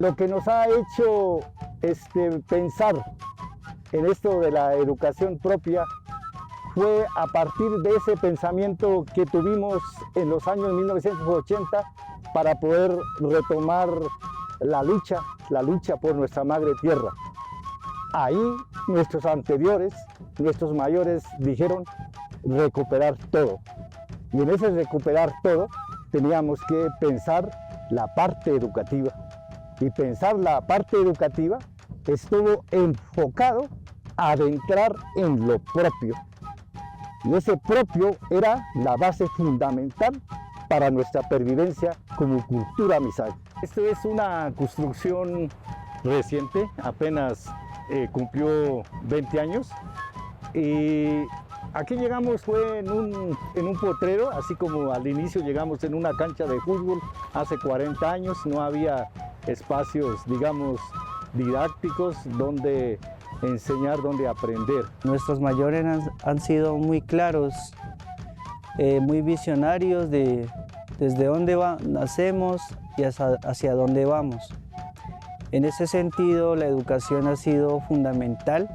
Lo que nos ha hecho pensar en esto de la educación propia fue a partir de ese pensamiento que tuvimos en los años 1980 para poder retomar la lucha por nuestra madre tierra. Ahí nuestros anteriores, nuestros mayores dijeron recuperar todo. Y en ese recuperar todo teníamos que pensar la parte educativa. Y pensar la parte educativa estuvo enfocado a adentrar en lo propio. Y ese propio era la base fundamental para nuestra pervivencia como cultura misay. Esta es una construcción reciente, apenas cumplió 20 años. Y aquí llegamos fue en un potrero, así como al inicio llegamos en una cancha de fútbol hace 40 años. No había espacios, digamos, didácticos donde enseñar, donde aprender. Nuestros mayores han sido muy claros, muy visionarios de desde dónde nacemos y hacia dónde vamos. En ese sentido, la educación ha sido fundamental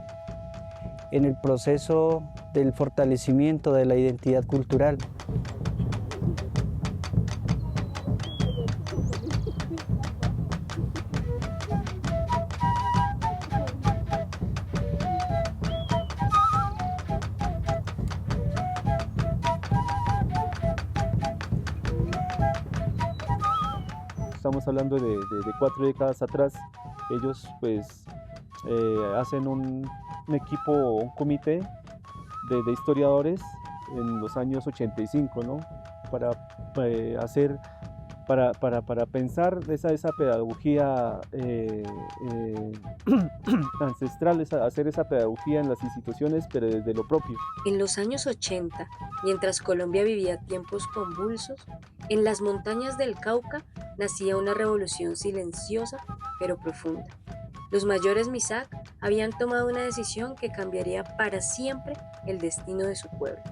en el proceso del fortalecimiento de la identidad cultural. Estamos hablando de 4 décadas atrás. Ellos pues hacen un equipo, un comité de historiadores en los años 85, ¿no? Para pensar esa pedagogía ancestral, hacer esa pedagogía en las instituciones, pero desde lo propio. En los años 80, mientras Colombia vivía tiempos convulsos, en las montañas del Cauca nacía una revolución silenciosa pero profunda. Los mayores Misak habían tomado una decisión que cambiaría para siempre el destino de su pueblo: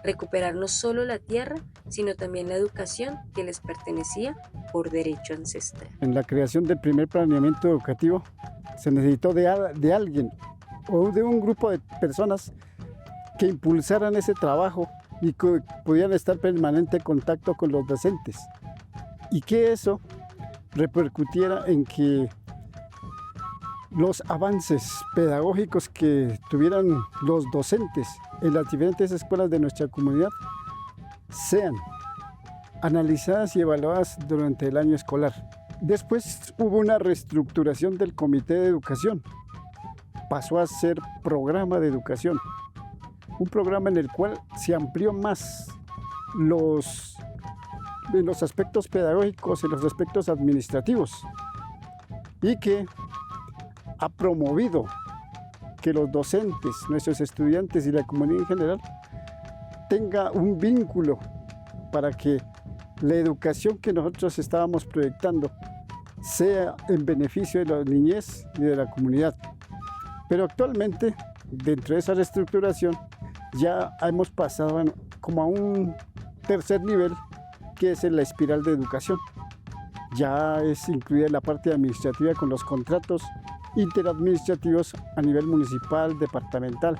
recuperar no solo la tierra, sino también la educación que les pertenecía por derecho ancestral. En la creación del primer planeamiento educativo se necesitó de alguien o de un grupo de personas que impulsaran ese trabajo y que pudieran estar en permanente contacto con los docentes, y que eso repercutiera en que los avances pedagógicos que tuvieran los docentes en las diferentes escuelas de nuestra comunidad sean analizadas y evaluadas durante el año escolar. Después hubo una reestructuración del Comité de Educación. Pasó a ser programa de educación, un programa en el cual se amplió más en los aspectos pedagógicos y los aspectos administrativos, y que ha promovido que los docentes, nuestros estudiantes y la comunidad en general tenga un vínculo para que la educación que nosotros estábamos proyectando sea en beneficio de la niñez y de la comunidad. Pero actualmente, dentro de esa reestructuración, ya hemos pasado como a un tercer nivel, que es en la espiral de educación. Ya es incluida la parte administrativa con los contratos interadministrativos a nivel municipal, departamental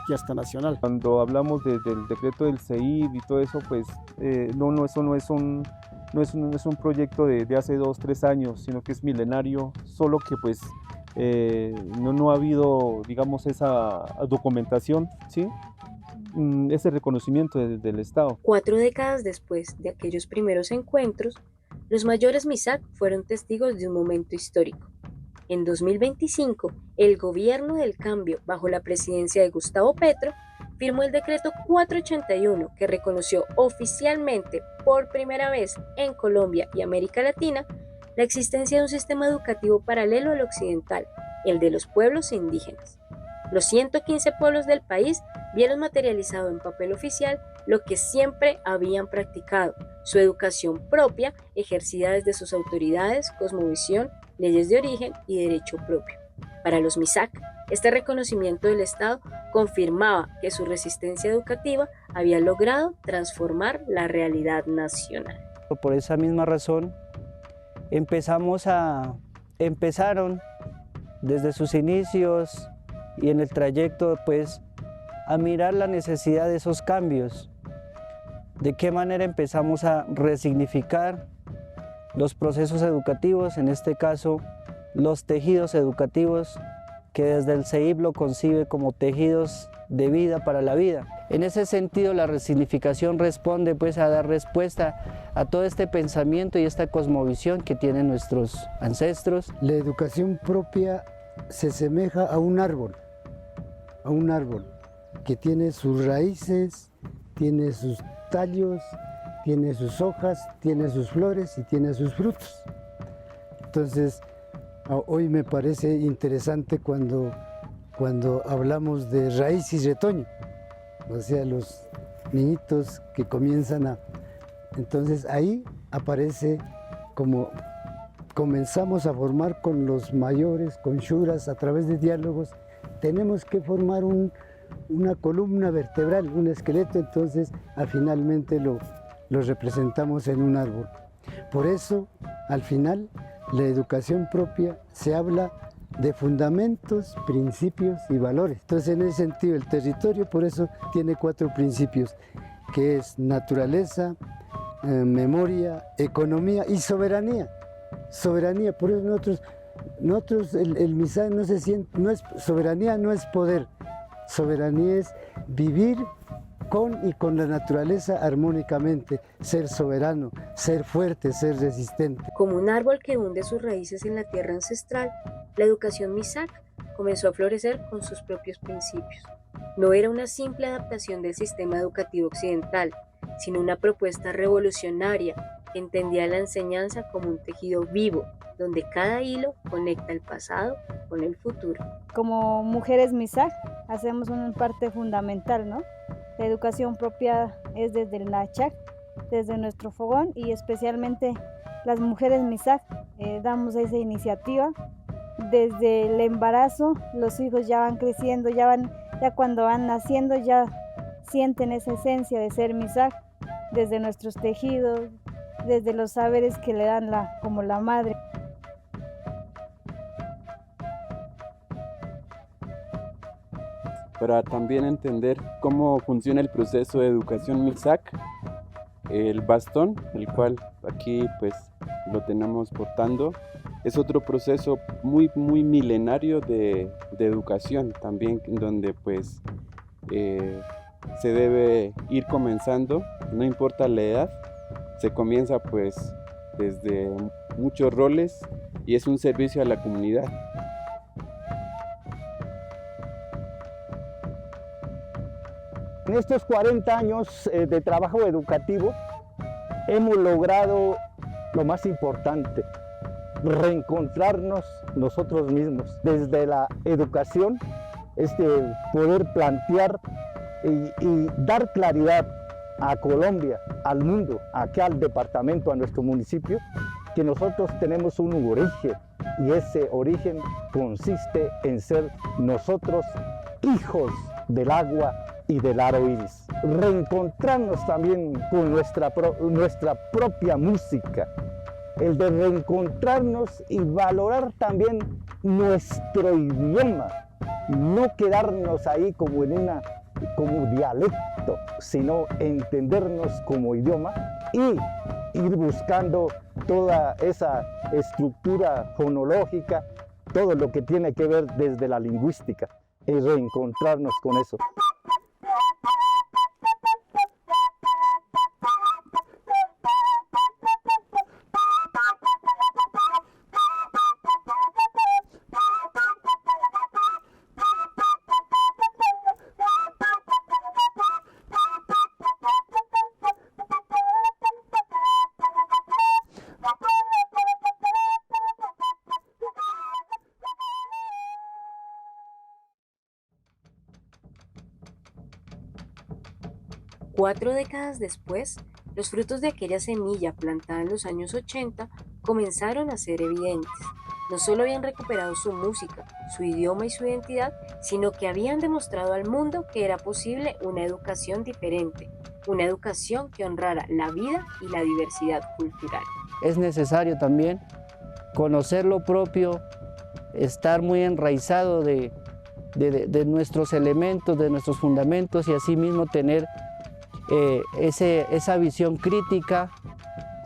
y hasta nacional. Cuando hablamos del decreto del CEIB y todo eso, pues eso no es un proyecto de hace 2, 3 años, sino que es milenario, solo que pues no ha habido, digamos, esa documentación, ¿sí? Ese reconocimiento del Estado. 4 décadas después de aquellos primeros encuentros, los mayores Misak fueron testigos de un momento histórico. En 2025, el Gobierno del Cambio, bajo la presidencia de Gustavo Petro, firmó el decreto 481, que reconoció oficialmente por primera vez en Colombia y América Latina la existencia de un sistema educativo paralelo al occidental, el de los pueblos indígenas. Los 115 pueblos del país vieron materializado en papel oficial lo que siempre habían practicado: su educación propia, ejercida desde sus autoridades, cosmovisión, leyes de origen y derecho propio. Para los Misak, este reconocimiento del Estado confirmaba que su resistencia educativa había logrado transformar la realidad nacional. Por esa misma razón, empezamos a empezaron desde sus inicios y en el trayecto pues a mirar la necesidad de esos cambios. De qué manera empezamos a resignificar los procesos educativos, en este caso los tejidos educativos, que desde el CEIP lo concibe como tejidos de vida para la vida. En ese sentido, la resignificación responde pues a dar respuesta a todo este pensamiento y esta cosmovisión que tienen nuestros ancestros. La educación propia se asemeja a un árbol que tiene sus raíces, tiene sus tallos, tiene sus hojas, tiene sus flores y tiene sus frutos. Entonces, hoy me parece interesante cuando hablamos de raíz y retoño, o sea, los niñitos que comienzan a... Entonces ahí aparece como comenzamos a formar con los mayores, con shuras, a través de diálogos, tenemos que formar una columna vertebral, un esqueleto, entonces finalmente lo representamos en un árbol. Por eso, al final, la educación propia se habla de fundamentos, principios y valores. Entonces, en ese sentido, el territorio por eso tiene 4 principios, que es naturaleza, memoria, economía y soberanía. Soberanía, por eso nosotros el MISAC no se siente, soberanía no es poder, soberanía es vivir con la naturaleza armónicamente, ser soberano, ser fuerte, ser resistente. Como un árbol que hunde sus raíces en la tierra ancestral, la educación MISAC comenzó a florecer con sus propios principios. No era una simple adaptación del sistema educativo occidental, sino una propuesta revolucionaria que entendía la enseñanza como un tejido vivo, donde cada hilo conecta el pasado con el futuro. Como mujeres MISAC hacemos una parte fundamental, ¿no? La educación propia es desde el NACHAC, desde nuestro fogón, y especialmente las mujeres MISAC damos esa iniciativa. Desde el embarazo los hijos ya van creciendo, ya cuando van naciendo ya sienten esa esencia de ser MISAC, desde nuestros tejidos, desde los saberes que le dan como la madre. Para también entender cómo funciona el proceso de educación MISAC, el bastón, el cual aquí pues lo tenemos portando, es otro proceso muy milenario de educación también, donde pues se debe ir comenzando, no importa la edad, se comienza pues desde muchos roles y es un servicio a la comunidad. En estos 40 años de trabajo educativo hemos logrado lo más importante, reencontrarnos nosotros mismos. Desde la educación, poder plantear y dar claridad a Colombia, al mundo, acá al departamento, a nuestro municipio, que nosotros tenemos un origen y ese origen consiste en ser nosotros hijos del agua y del aro iris. Reencontrarnos también con nuestra propia música, el de reencontrarnos y valorar también nuestro idioma, no quedarnos ahí como dialecto, sino entendernos como idioma y ir buscando toda esa estructura fonológica, todo lo que tiene que ver desde la lingüística, y reencontrarnos con eso. Cuatro décadas después, los frutos de aquella semilla plantada en los años 80 comenzaron a ser evidentes. No solo habían recuperado su música, su idioma y su identidad, sino que habían demostrado al mundo que era posible una educación diferente, una educación que honrara la vida y la diversidad cultural. Es necesario también conocer lo propio, estar muy enraizado de nuestros elementos, de nuestros fundamentos y asimismo tener esa visión crítica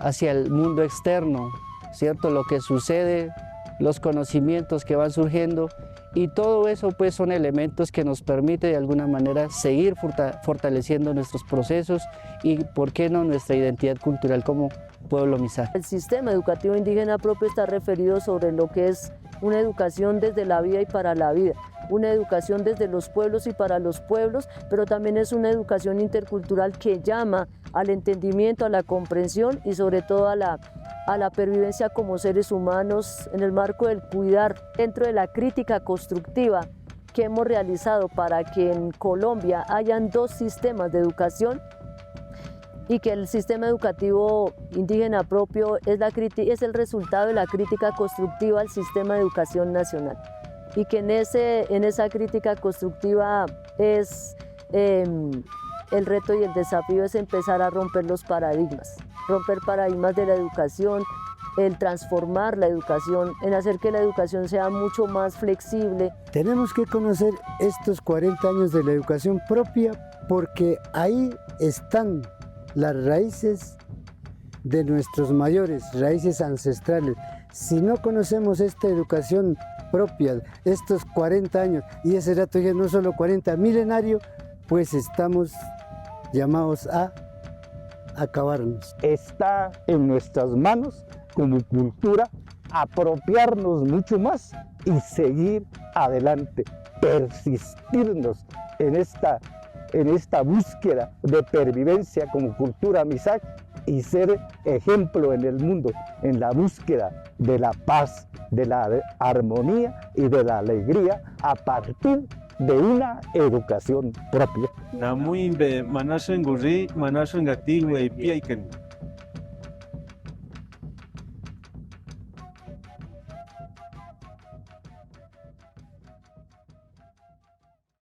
hacia el mundo externo, ¿cierto? Lo que sucede, los conocimientos que van surgiendo y todo eso pues son elementos que nos permite de alguna manera seguir fortaleciendo nuestros procesos y por qué no nuestra identidad cultural como pueblo Misak. El sistema educativo indígena propio está referido sobre lo que es una educación desde la vida y para la vida, una educación desde los pueblos y para los pueblos, pero también es una educación intercultural que llama al entendimiento, a la comprensión y sobre todo a la pervivencia como seres humanos en el marco del cuidar dentro de la crítica constructiva que hemos realizado para que en Colombia hayan dos sistemas de educación y que el sistema educativo indígena propio es el resultado de la crítica constructiva al sistema de educación nacional y que en esa crítica constructiva es el reto y el desafío es empezar a romper los paradigmas de la educación, el transformar la educación, en hacer que la educación sea mucho más flexible. Tenemos que conocer estos 40 años de la educación propia porque ahí están las raíces de nuestros mayores, raíces ancestrales. Si no conocemos esta educación propia, estos 40 años, y ese dato ya no solo 40, milenario, pues estamos llamados a acabarnos. Está en nuestras manos como cultura apropiarnos mucho más y seguir adelante, persistirnos en esta búsqueda de pervivencia como cultura Misak y ser ejemplo en el mundo en la búsqueda de la paz, de la armonía y de la alegría a partir de una educación propia. Namuimbe manashen guri manashen gati we piaiken.